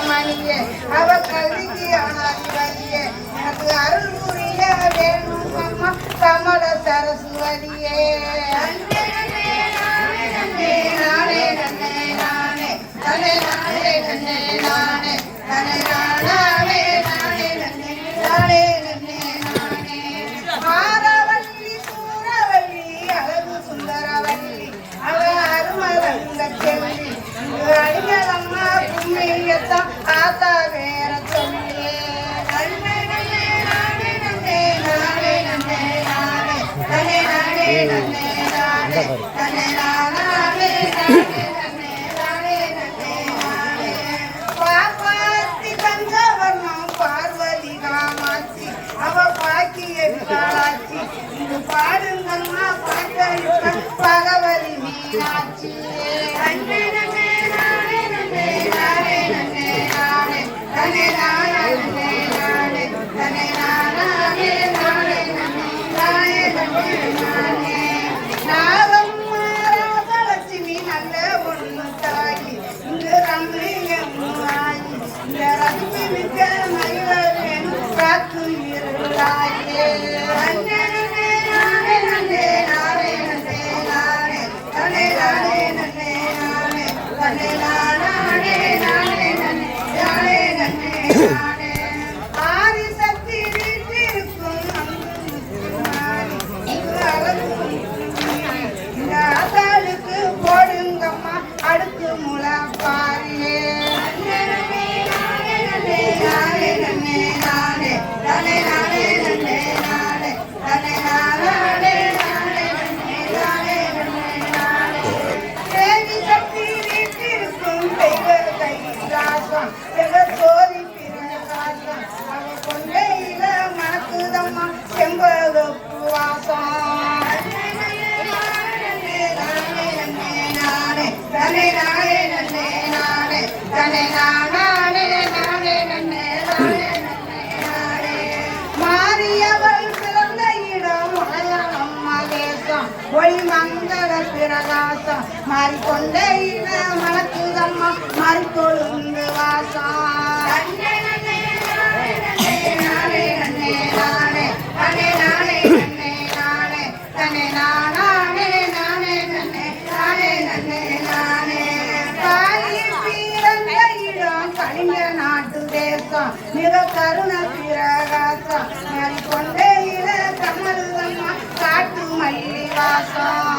மணியே அவ கல்விக்கு அனாதிபதியே எனக்கு அருள் புரிய வேணும் அம்மா கமல சரஸ்வதியே மாரவல்லி சூரவல்லி அழகு சுந்தரவல்லி அவ அருமரங்க செல்லி அடிகளம்மா புண்ணியத்தான் ஆத்தா வேற சொல்லியே பார்வதி கஞ்சவர்ணம் பார்வதி காமாட்சி அவ பாக்கிய விசாலாட்சி இது பாடுங்கம்மா பார்க்க பகவதி மீனாட்சி லட்சுமி நல்ல ஒண்ணு தாயி இங்கு ரம்மியம்மாயி இந்த ரகுமி மிக்க மகிழ வேணும் காத்து இருந்தாயே ஆதிசக்தி வீட்டிற்கும் இந்த அசாலுக்கு போடுங்கம்மா அடுத்து முளப்பாரியே சக்தி வீட்டிற்கும் தெய்வ கைலாசம் ஜெகசோதி பிரகாசம் அவ கொண்டையில மணக்குதம்மா செம்பகப்பு வாசம் மாரியவள் பிறந்த இடம் மலையாளம் மகேசம் ஒளி மங்கள பிரகாசம் மாறிக்கொண்ட இன மணக்குதம்மா மறுக்கொழுந்து வாசம் நாட்டு தேசம் மிக கருண பிரகாசம் கொண்ட இல தமிழ் காட்டு மல்லி வாசம்